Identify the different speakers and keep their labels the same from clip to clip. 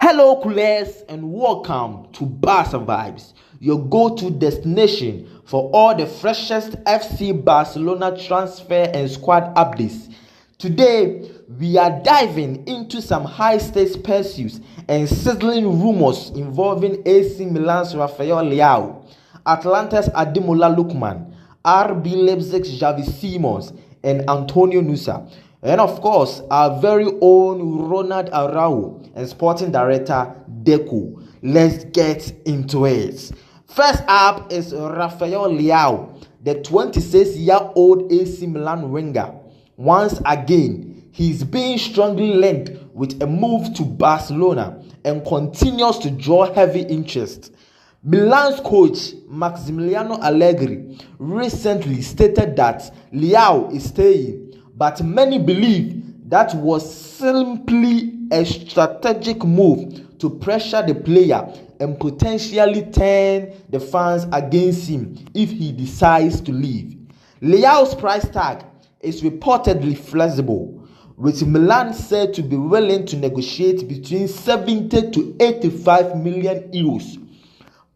Speaker 1: Hello, coolers, and welcome to Barça Vibes, your go-to destination for all the freshest FC Barcelona transfer and squad updates. Today, we are diving into some high-stakes pursuits and sizzling rumors involving AC Milan's Rafael Leão, Atlanta's Ademola Lookman, RB Leipzig's Xavi Simons, and Antonio Nusa. And of course, our very own Ronald Araújo and sporting director Deco. Let's get into it. First up is Rafael Leão, the 26-year-old AC Milan winger. Once again, he's being strongly linked with a move to Barcelona and continues to draw heavy interest. Milan's coach Massimiliano Allegri recently stated that Leao is staying, but many believe that was simply a strategic move to pressure the player and potentially turn the fans against him if he decides to leave. Leao's price tag is reportedly flexible, with Milan said to be willing to negotiate between 70 to 85 million euros.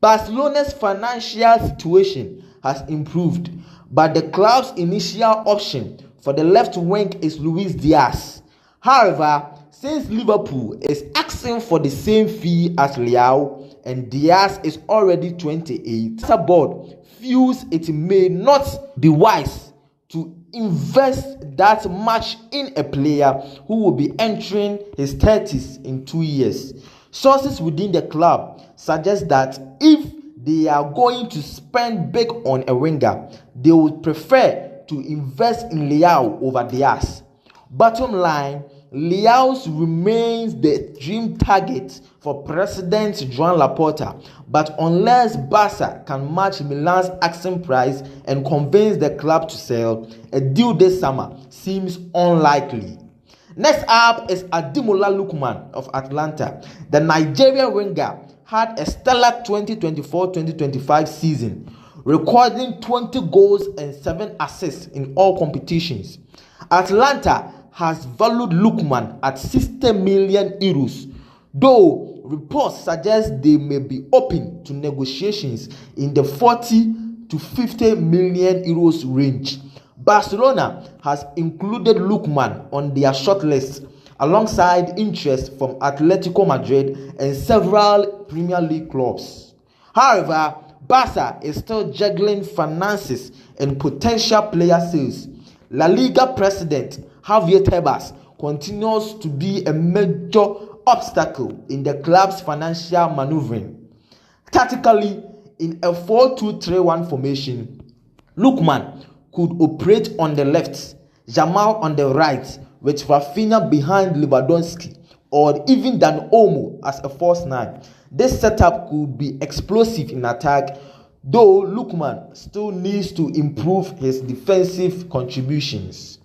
Speaker 1: Barcelona's financial situation has improved, but the club's initial option for the left wing is Luis Diaz. However, since Liverpool is asking for the same fee as Leao and Diaz is already 28, the board feels it may not be wise to invest that much in a player who will be entering his 30s in 2 years. Sources within the club suggest that if they are going to spend big on a winger, they would prefer to invest in Leao over Diaz. Bottom line, Leao remains the dream target for President Joan Laporta, but unless Barca can match Milan's asking price and convince the club to sell, a deal this summer seems unlikely. Next up is Ademola Lookman of Atlanta. The Nigerian winger had a stellar 2024-2025 season, recording 20 goals and 7 assists in all competitions. Atlanta has valued Lookman at 60 million euros, though reports suggest they may be open to negotiations in the 40 to 50 million euros range. Barcelona has included Lookman on their shortlist alongside interest from Atletico Madrid and several Premier League clubs. However, Barca is still juggling finances and potential player sales. La Liga president Javier Tebas continues to be a major obstacle in the club's financial maneuvering. Tactically, in a 4-2-3-1 formation, Lookman could operate on the left, Jamal on the right, with Rafinha behind Lewandowski, or even Dan Olmo as a false 9. This setup could be explosive in attack, though Lookman still needs to improve his defensive contributions.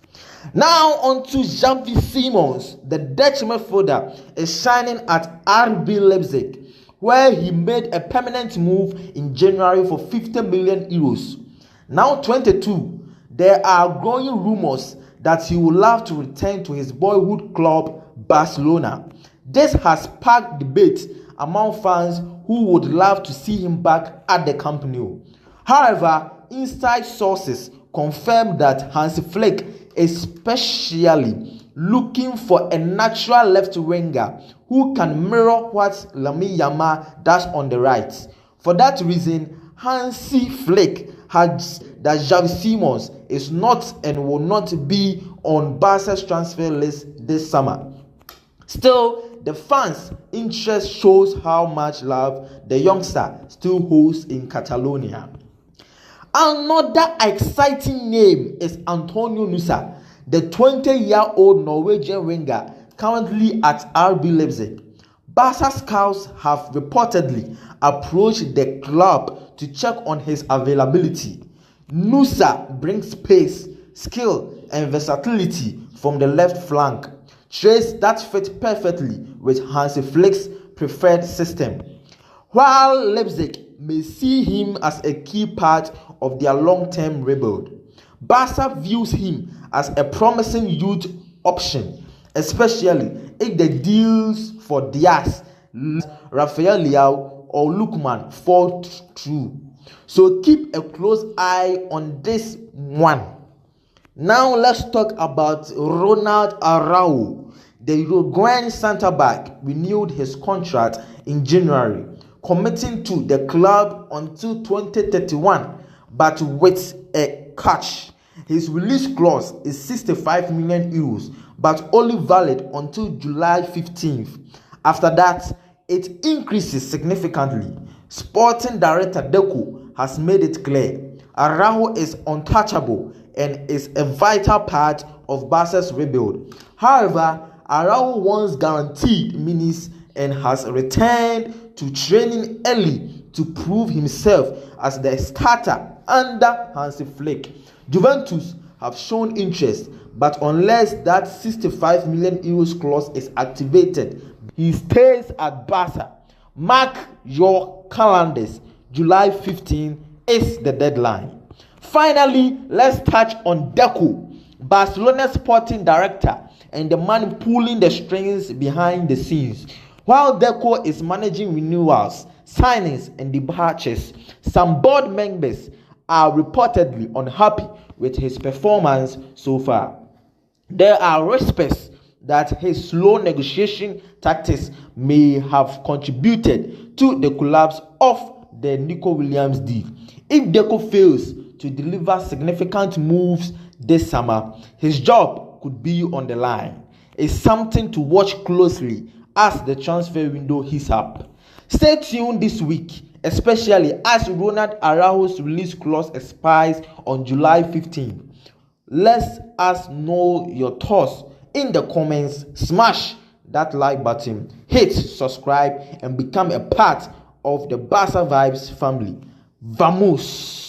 Speaker 1: Now on to Xavi Simons. The Dutch midfielder is shining at RB Leipzig, where he made a permanent move in January for 50 million euros. Now 22, there are growing rumors that he would love to return to his boyhood club, Barcelona. This has sparked debate among fans who would love to see him back at the Camp Nou. However, inside sources confirm that Hansi Flick is specially looking for a natural left winger who can mirror what Lamine Yamal does on the right. For that reason, Hansi Flick has that Xavi Simons is not and will not be on Barca's transfer list this summer. Still, the fans' interest shows how much love the youngster still holds in Catalonia. Another exciting name is Antonio Nusa, the 20-year-old Norwegian winger currently at RB Leipzig. Barca scouts have reportedly approached the club to check on his availability. Nusa brings pace, skill, and versatility from the left flank, traits that fit perfectly with Hansi Flick's preferred system. While Leipzig may see him as a key part of their long-term rebuild, Barca views him as a promising youth option, especially if the deals for Diaz Rafael Leão or Lukman fall through. So keep a close eye on this one. Now let's talk about Ronald Araújo. The Uruguayan centre-back renewed his contract in January, committing to the club until 2031, but with a catch. His release clause is 65 million euros, but only valid until July 15th. After that, it increases significantly. Sporting director Deco has made it clear Araújo is untouchable and is a vital part of Barca's rebuild. However, Araújo wants guaranteed minutes and has returned to training early to prove himself as the starter under Hansi Flick. Juventus have shown interest, but unless that 65 million euros clause is activated, he stays at Barca. Mark your calendars. July 15 is the deadline. Finally, let's touch on Deco, Barcelona's sporting director and the man pulling the strings behind the scenes. While Deco is managing renewals, signings and departures, some board members are reportedly unhappy with his performance so far. There are whispers that his slow negotiation tactics may have contributed to the collapse of the Nico Williams deal. If Deco fails to deliver significant moves this summer, his job could be on the line. It's something to watch closely as the transfer window heats up. Stay tuned this week, especially as Ronald Araújo's release clause expires on July 15th. Let us know your thoughts in the comments. Smash that like button, hit subscribe, and become a part of the Barça Vibes family. Vamos!